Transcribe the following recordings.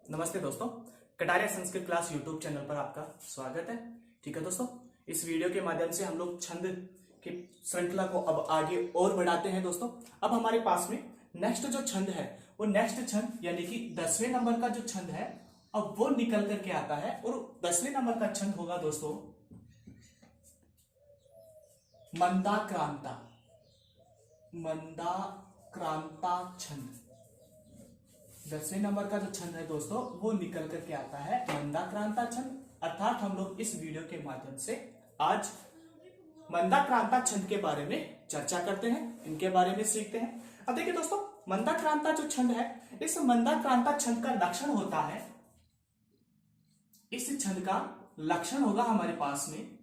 नमस्ते दोस्तों, Kataria Sanskrit class YouTube channel पर आपका स्वागत है। ठीक है दोस्तों, इस वीडियो के माध्यम से हम लोग छंद की श्रृंखला को अब आगे और बढ़ाते हैं। दोस्तों, अब हमारे पास में नेक्स्ट जो छंद है वो नेक्स्ट छंद यानी कि 10वें नंबर का जो छंद है अब वो निकल करके आता है और 10वें नंबर का छंद होगा दोस्तों मंदाक्रांता। मंदाक्रांता छंद 10वें नंबर का जो छंद है दोस्तों वो निकल करके आता है मंदाक्रांता छंद। अर्थात हम लोग इस वीडियो के माध्यम से आज मंदाक्रांता छंद के बारे में चर्चा करते हैं, इनके बारे में सीखते हैं। अब देखिए दोस्तों, मंदाक्रांता जो छंद है, इस मंदाक्रांता छंद का लक्षण होता है, इस छंद का लक्षण होगा हमारे पास में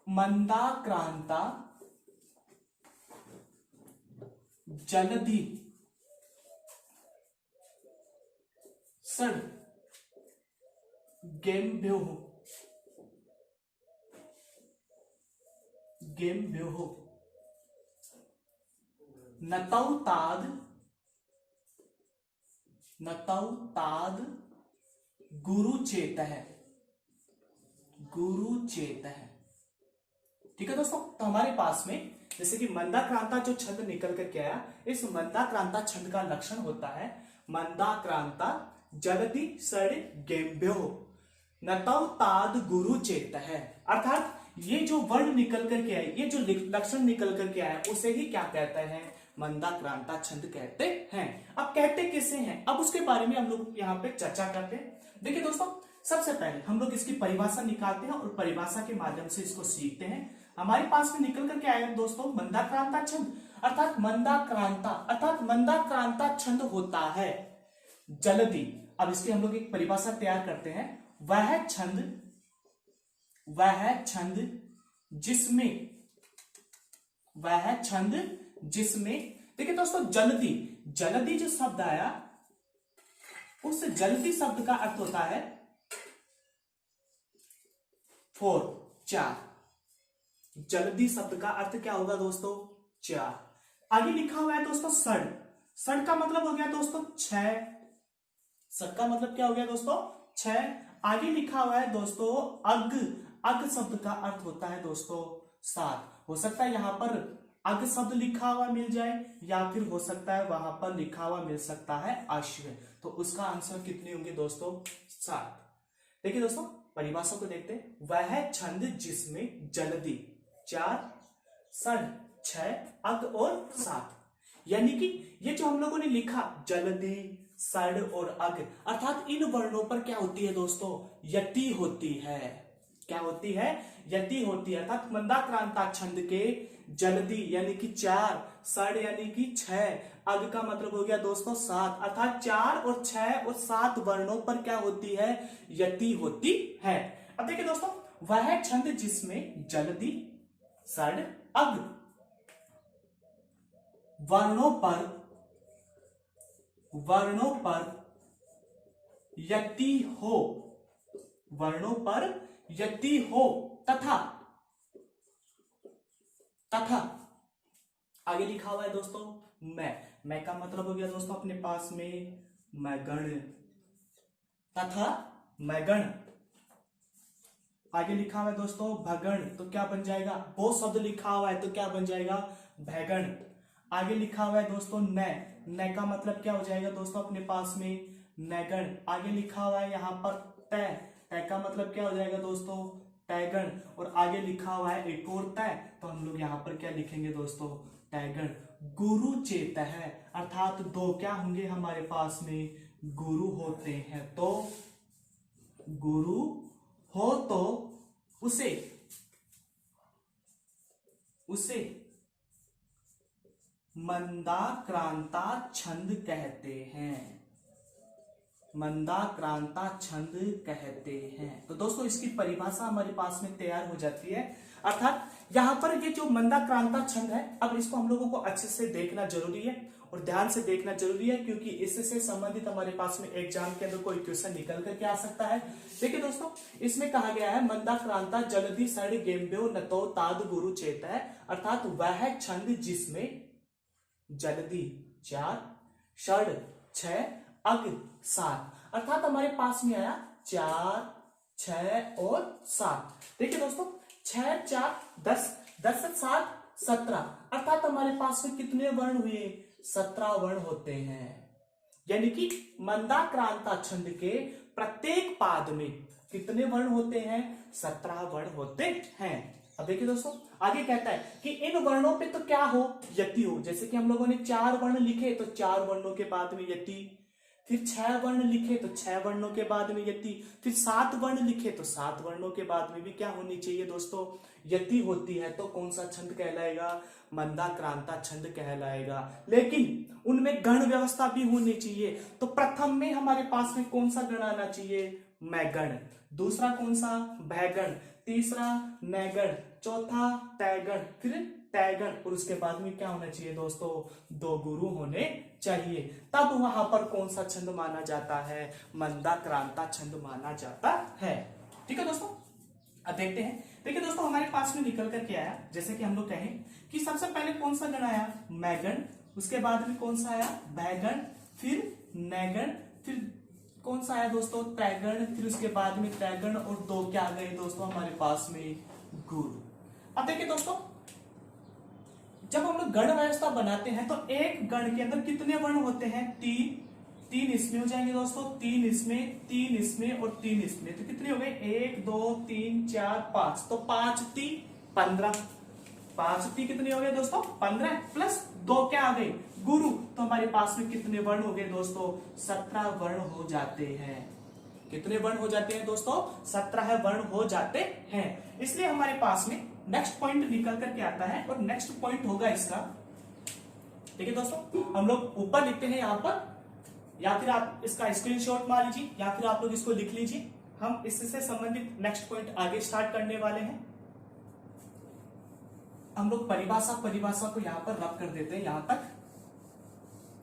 मंदाक्रांता जलधि सड़ गेम्भ्योः नतौ ताद गुरुचेतः। ठीक है दोस्तों, तो हमारे पास में जैसे कि मंदाक्रांता जो छंद निकल करके आया, इस मंदाक्रांता छंद का लक्षण होता है मंदाक्रांता जलधि सड़ गेम्भ्योः नतौ ताद गुरुचेतः। अर्थात ये जो वर्ण निकल करके आए, ये जो लक्षण निकल करके आया उसे ही क्या कहते हैं? मंदाक्रांता छंद कहते हैं। अब कहते किसे हैं, अब उसके बारे में हम लोग यहाँ पे चर्चा करते हैं। देखिए दोस्तों, सबसे पहले हम लोग इसकी परिभाषा निकालते हैं और परिभाषा के माध्यम से इसको सीखते हैं। हमारे पास में निकल करके आए दोस्तों मंदाक्रांता छंद, अर्थात मंदाक्रांता छंद होता है जलधि। अब इसकी हम लोग एक परिभाषा तैयार करते हैं। वह छंद देखिए दोस्तों, जलधि जो शब्द आया, उस जलधि शब्द का अर्थ होता है 4। जलधि शब्द का अर्थ क्या होगा दोस्तों? 4। आगे लिखा हुआ है दोस्तों सड़ का मतलब हो गया दोस्तों 6। सड़ का मतलब क्या हो गया दोस्तों? 6। आगे लिखा हुआ है दोस्तों अग शब्द का अर्थ होता है दोस्तों 7। हो सकता है यहां पर अग शब्द लिखा हुआ मिल जाए या फिर हो सकता है वहां पर लिखा हुआ मिल सकता है अश्व, तो उसका आंसर कितने होंगे दोस्तों? 7। देखिए दोस्तों, परिभाषा को देखते हैं। वह छंद जिसमें जलधि 4, सड़ 6, अग और 7, यानी कि ये जो हम लोगों ने लिखा जलधि, सड़ और अग, अर्थात इन वर्णों पर क्या होती है दोस्तों? यति होती है। क्या होती है? यति होती है। अर्थात मंदाक्रांता छंद के जलधि यानी कि 4, सड़ यानी कि 6, अग का मतलब हो गया दोस्तों 7, अर्थात 4 और 6 और 7 वर्णों पर क्या होती है? यति होती है। अब देखिए दोस्तों, वह छंद जिसमें जलधि, सड़, अग वर्णों पर यति हो तथा आगे लिखा हुआ है दोस्तों मैं का मतलब हो गया दोस्तों अपने पास में मैगण तथा मैगण। आगे लिखा हुआ है दोस्तों भगण, तो क्या बन जाएगा? वो शब्द लिखा हुआ है तो क्या बन जाएगा? भैगण। आगे लिखा हुआ है दोस्तों न का मतलब क्या हो जाएगा दोस्तों अपने पास में? नैगण। आगे लिखा हुआ है यहाँ पर तय का मतलब क्या हो जाएगा दोस्तों? तैगण। और आगे लिखा हुआ है एक और तय, तो हम लोग यहाँ पर क्या लिखेंगे दोस्तों? तैगण। गुरुचेतः, अर्थात 2 क्या होंगे हमारे पास में? गुरु होते हैं, तो गुरु हो तो उसे मंदाक्रांता छंद कहते हैं। मंदाक्रांता छंद कहते हैं। तो दोस्तों, इसकी परिभाषा हमारे पास में तैयार हो जाती है। अर्थात यहां पर ये जो मंदाक्रांता छंद है, अब इसको हम लोगों को अच्छे से देखना जरूरी है और ध्यान से देखना जरूरी है, क्योंकि इससे संबंधित हमारे पास में एग्जाम के अंदर कोई क्वेश्चन निकल करके आ सकता है। देखिए दोस्तों, इसमें कहा गया है मंदाक्रांता जलधि सड़ गेम्भ्यो नतो ताद गुरु चेतः, अर्थात वह छंद जिसमें जलधि 4, षड 6, अग 7, अर्थात हमारे पास में आया 4, 6 और 7। देखिए दोस्तों 6 4 10, 10 से 7 17, अर्थात हमारे पास में कितने वर्ण हुए? 17 वर्ण होते हैं। यानी कि मंदाक्रांता छंद के प्रत्येक पाद में कितने वर्ण होते हैं? 17 वर्ण होते हैं। अब देखिए दोस्तों आगे कहता है कि इन वर्णों पे तो क्या हो? यति हो। जैसे कि हम लोगों ने 4 वर्ण लिखे तो 4 वर्णों के बाद में यति, फिर 6 वर्ण लिखे तो 6 वर्णों के बाद में यति, फिर 7 वर्ण लिखे तो 7 वर्णों के बाद में भी क्या होनी चाहिए दोस्तों? यति होती है। तो कौन सा छंद कहलाएगा? मंदाक्रांता छंद कहलाएगा। लेकिन उनमें गण व्यवस्था भी होनी चाहिए। तो प्रथम में हमारे पास में कौन सा गण आना चाहिए? मैगण। दूसरा कौन सा? भैगण। तीसरा नैगण, चौथा तैगण, फिर तैगण, और उसके बाद में क्या होना चाहिए दोस्तों? 2 गुरु होने चाहिए। तब वहां पर कौन सा छंद माना जाता है? मंदाक्रांता छंद माना जाता है। ठीक है दोस्तों, अब देखते हैं। देखिए दोस्तों हमारे पास में निकल कर के आया, जैसे कि हम लोग कहें कि सबसे पहले कौन सा गण आया? मैगण। उसके बाद में कौन सा आया? भैगण, फिर नैगण, फिर कौन सा आया दोस्तों? तैगण, फिर उसके बाद में तैगण, और 2 क्या आ गए दोस्तों हमारे पास में? गुरु। अब देखिए दोस्तों जब हम लोग गण व्यवस्था बनाते हैं तो एक गण के अंदर कितने वर्ण होते हैं? 3 इसमें हो जाएंगे दोस्तों, 3 इसमें, 3 इसमें और 3 इसमें। तो कितने हो गए? 1 2 3 4 5। तो 5 3 15। 5 3 कितने हो गए दोस्तों? 15 प्लस 2 क्या आ गए? गुरु। तो हमारे पास में कितने वर्ण हो गए दोस्तों? 17 वर्ण हो जाते हैं। कितने वर्ण हो जाते हैं दोस्तों? 17 वर्ण हो जाते हैं। इसलिए हमारे पास में नेक्स्ट पॉइंट निकल करके आता है, और नेक्स्ट पॉइंट होगा इसका। ठीक है दोस्तों, हम लोग ऊपर लिखते हैं यहां पर, या फिर आप इसका स्क्रीनशॉट मार लीजिए, या फिर आप लोग इसको लिख लीजिए। हम इससे संबंधित नेक्स्ट पॉइंट आगे स्टार्ट करने वाले हैं। हम लोग परिभाषा को यहां पर रब कर देते हैं यहां तक,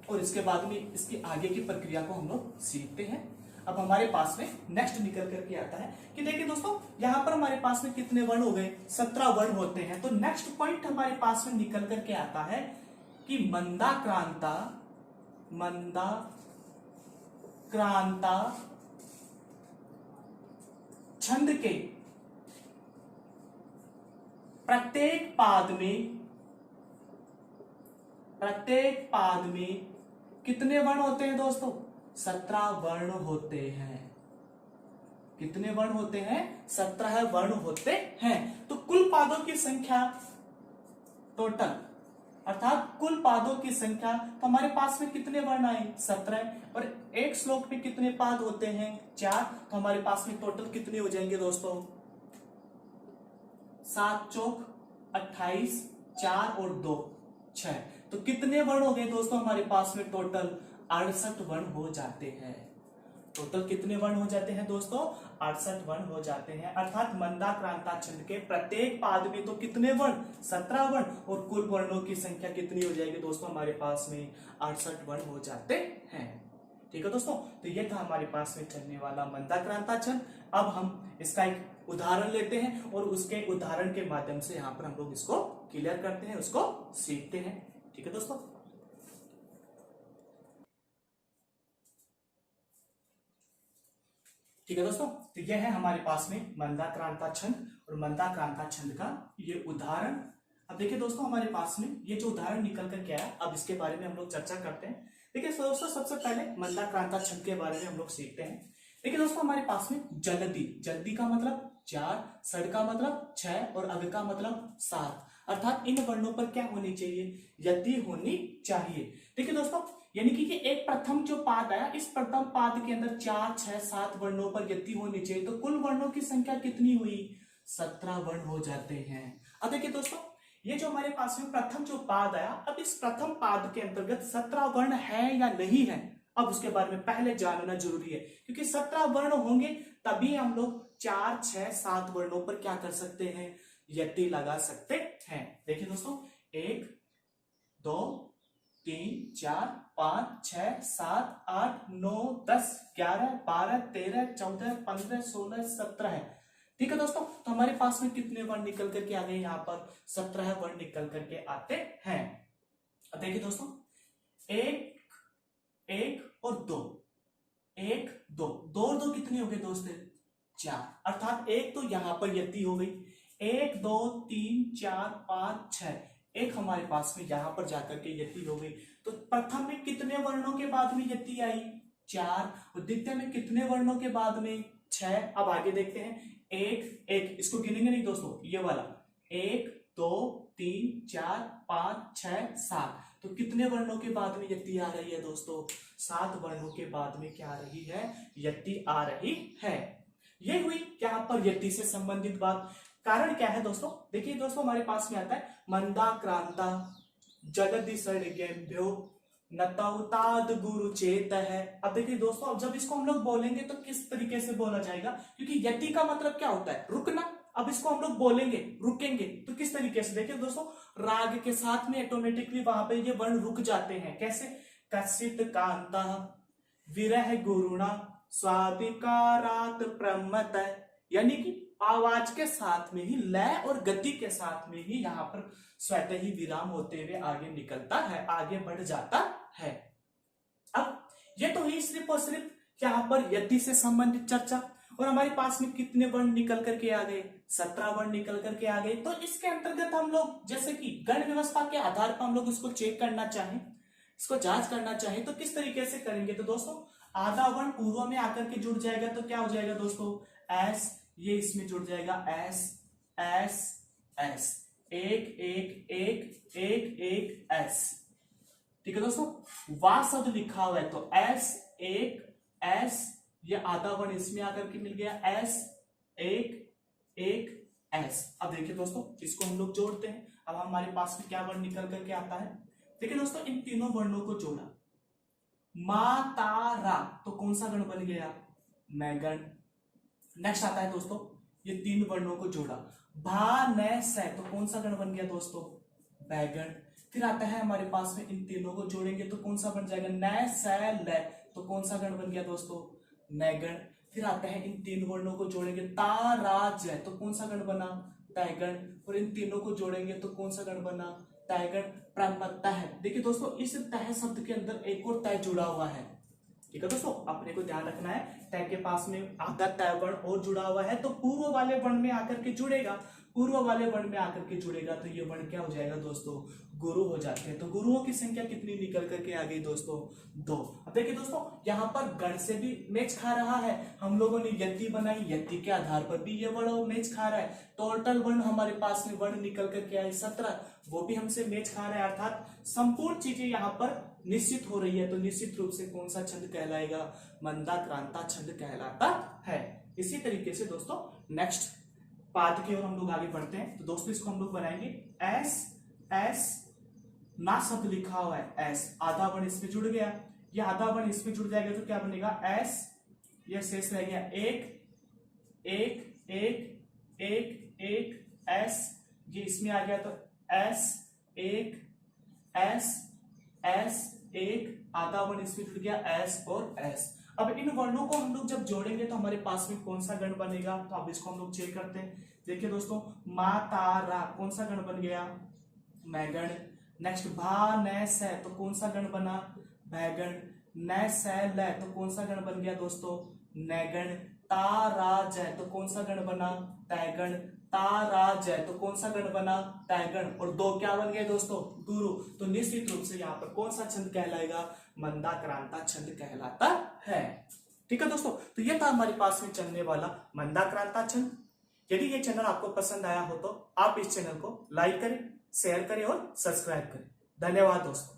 और इसके बाद में इसकी आगे की प्रक्रिया को हम लोग सीखते हैं। अब हमारे पास में नेक्स्ट निकल करके आता है कि देखिए दोस्तों यहां पर हमारे पास में कितने वर्ण हो गए? 17 वर्ण होते हैं। तो नेक्स्ट पॉइंट हमारे पास में निकल करके आता है कि मंदाक्रांता छंद के प्रत्येक पाद में कितने वर्ण होते हैं दोस्तों? 17 वर्ण होते हैं। कितने वर्ण होते हैं? 17 वर्ण होते हैं। तो कुल पादों की संख्या टोटल, अर्थात कुल पादों की संख्या, तो हमारे पास में कितने वर्ण आए? 17। और एक श्लोक में कितने पाद होते हैं? 4। तो हमारे पास में टोटल कितने हो जाएंगे दोस्तों? 7 चौक 28, 4 और 2 6। तो कितने वर्ण हो गए दोस्तों हमारे पास में? टोटल 68 वर्ण हो जाते हैं। टोटल कितने वर्ण हो जाते हैं दोस्तों? 68 वर्ण हो जाते हैं। अर्थात मंदाक्रांता छंद के प्रत्येक पाद में तो कितने वर्ण? 17 वर्ण, और कुल वर्णों की संख्या कितनी हो जाएगी दोस्तों हमारे पास में? 68 वर्ण हो जाते हैं। ठीक है दोस्तों, तो ये था हमारे पास में चलने वाला मंदाक्रांता छंद। अब हम इसका एक उदाहरण लेते हैं, और उसके उदाहरण के माध्यम से यहाँ पर हम लोग इसको क्लियर करते हैं, उसको सीखते हैं। ठीक है दोस्तों, ठीक है दोस्तों, तो यह है हमारे पास में मंदाक्रांता छंद और मंदाक्रांता छंद का ये उदाहरण। अब देखिए दोस्तों हमारे पास में ये जो उदाहरण निकल कर के आया, अब इसके बारे में हम लोग चर्चा करते हैं। देखिए दोस्तों सबसे पहले मंदाक्रांता छंद के बारे में हम लोग सीखते हैं। देखिए दोस्तों हमारे पास में जल्दी का मतलब 4, सड़ का मतलब 6 और अग का मतलब 7, अर्थात इन वर्णों पर क्या होनी चाहिए? यति होनी चाहिए। देखिए दोस्तों यानी कि ये एक प्रथम जो पाद आया, इस प्रथम पाद के अंदर 4, 6, 7 वर्णों पर यति होनी चाहिए। तो कुल वर्णों की संख्या कितनी हुई? 17 वर्ण हो जाते हैं। अब देखिए दोस्तों ये जो हमारे पास में प्रथम जो पाद आया, अब इस प्रथम पाद के अंतर्गत 17 वर्ण है या नहीं है, अब उसके बारे में पहले जानना जरूरी है, क्योंकि 17 वर्ण होंगे तभी हम लोग 4, 6, 7 वर्णों पर क्या कर सकते हैं? यति लगा सकते हैं। देखिए दोस्तों 1 2 3 4 5 6 7 8 9 10 11 12 13 14 15 16 17 है। ठीक है दोस्तों, तो हमारे पास में कितने वर्ण निकल करके आ गए? यहाँ पर 17 वर्ण निकल करके आते हैं। अब देखिए दोस्तों एक एक और दो, एक दो, दो और दो कितने हो गए दोस्त? चार। अर्थात एक तो यहां पर यति हो गई, एक दो तीन चार पांच छह, एक हमारे पास में यहां पर जाकर के यति हो गई। तो प्रथम में कितने वर्णों के बाद में यति आई? चार। और द्वितीय में कितने वर्णों के बाद में? छह। अब आगे देखते हैं, एक एक, इसको गिनेंगे नहीं दोस्तों, ये वाला, एक दो तीन चार पांच छह सात, तो कितने वर्णों के बाद में यति आ रही है दोस्तों? सात वर्णों के बाद में क्या आ रही है? यति आ रही है। ये हुई यहाँ पर यति से संबंधित बात। कारण क्या है दोस्तों? देखिए दोस्तों, हमारे पास में आता है मंदा क्रांता जगति सड़गेभ्यो नतौताद गुरु चेत है। अब देखिए दोस्तों, अब जब इसको हम लोग बोलेंगे तो किस तरीके से बोला जाएगा, क्योंकि यति का मतलब क्या होता है? रुकना। अब इसको हम लोग बोलेंगे, रुकेंगे, तो किस तरीके से? देखिए दोस्तों, राग के साथ में ऑटोमेटिकली वहां पे ये वर्ण रुक जाते हैं। कैसे? कसित कांता विरह गुरुणा स्वादिकारात प्रमत, यानी कि आवाज के साथ में ही, लय और गति के साथ में ही यहाँ पर स्वतः ही विराम होते हुए आगे निकलता है, आगे बढ़ जाता है। अब ये तो ही सिर्फ और सिर्फ यहाँ पर यति से संबंधित चर्चा। और हमारे पास में कितने वर्ण निकल करके आ गए? 17 वर्ण निकल करके आ गए। तो इसके अंतर्गत हम लोग जैसे कि गण व्यवस्था के आधार पर हम लोग इसको चेक करना चाहें, इसको जांच करना चाहें, तो किस तरीके से करेंगे? तो दोस्तों, आधा वर्ण पूर्व में आकर के जुड़ जाएगा, तो क्या हो जाएगा दोस्तों? एस, ये इसमें जुड़ जाएगा, एस एस एस, एक एक एक एक एक एस। ठीक है दोस्तों, वा शब्द लिखा हुआ है तो एस, एक एस, ये आधा वर्ण इसमें आकर के मिल गया, एस एक एक एस। अब देखिए दोस्तों, इसको हम लोग जोड़ते हैं। अब हमारे पास में क्या वर्ण निकल करके आता है? देखिए दोस्तों, इन तीनों वर्णों को जोड़ा, मा ता रा, तो कौन सा गण बन गया? मैगण। नेक्स्ट आता है दोस्तों, ये तीन वर्णों को जोड़ा, भा न से, तो कौन सा गण बन गया दोस्तों? बैगण। फिर आता है हमारे पास में, इन तीनों को जोड़ेंगे तो कौन सा बन जाएगा? न से ल, तो कौन सा गण बन गया दोस्तों? नैगण। फिर आता है, इन तीन वर्णों को जोड़ेंगे, ता रा ज, तो कौन सा गण बना? तैगण। और इन तीनों को जोड़ेंगे तो कौन सा गण बना? तैगण। प्रमत्तः। देखिए दोस्तों, इस तह शब्द के अंदर एक और तय जुड़ा हुआ है। ठीक है दोस्तों, अपने को ध्यान रखना है, तय के पास में आधा तय वर्ण और जुड़ा हुआ है, तो पूर्व वाले वर्ण में आकर के जुड़ेगा, पूर्व वाले वर्ण में आकर के जुड़ेगा, तो ये वर्ण क्या हो जाएगा दोस्तों? गुरु हो जाते हैं। तो गुरुओं की संख्या कितनी निकल करके आ गई दोस्तों? 2। अब देखिए दोस्तों, यहाँ पर गण से भी मैच खा रहा है, हम लोगों ने यति बनाई, यति के आधार पर भी ये वर्ण मैच खा रहा है। टोटल वर्ण हमारे पास में वर्ण निकल करके आए 17, वो भी हमसे मैच खा रहा है। अर्थात संपूर्ण चीजें यहाँ पर निश्चित हो रही है, तो निश्चित रूप से कौन सा छंद कहलाएगा? मंदा क्रांता छंद कहलाता है। इसी तरीके से दोस्तों, नेक्स्ट पाद की ओर हम लोग आगे बढ़ते हैं। तो दोस्तों, इसको हम लोग बनाएंगे, एस एस, ना शब्द लिखा हुआ है, एस, आधा वर्ण इसमें जुड़ गया, ये आधा वर्ण इसमें जुड़ जाएगा तो क्या बनेगा? एस, ये शेष रह गया, एक एक एक एक एक एस, ये इसमें आ गया तो एस एक एस एस एक, आधा वर्ण इसमें जुड़ गया, एस और एस। अब इन वर्णों को हम लोग जब जोड़ेंगे तो हमारे पास में कौन सा गण बनेगा? तो अब इसको हम लोग चेक करते हैं। देखिए दोस्तों, मा ता रा, कौन सा गण बन गया? मैगण। नेक्स्ट, भा न से, तो कौन सा गण बना? भैगण। न से ल, तो कौन सा गण बन गया दोस्तों? नैगण। ता रा ज, तो कौन सा गण बना? तैगण। ता रा ज, तो कौन सा गण बना? तैगण। और 2 क्या बन गए दोस्तों? गुरु। तो निश्चित रूप से यहाँ पर कौन सा छंद कहलाएगा? मंदा क्रांता छंद कहलाता है। ठीक है दोस्तों, तो ये था हमारे पास में चलने वाला मंदा क्रांता छंद। यदि ये चैनल आपको पसंद आया हो तो आप इस चैनल को लाइक करें, शेयर करें और सब्सक्राइब करें। धन्यवाद दोस्तों।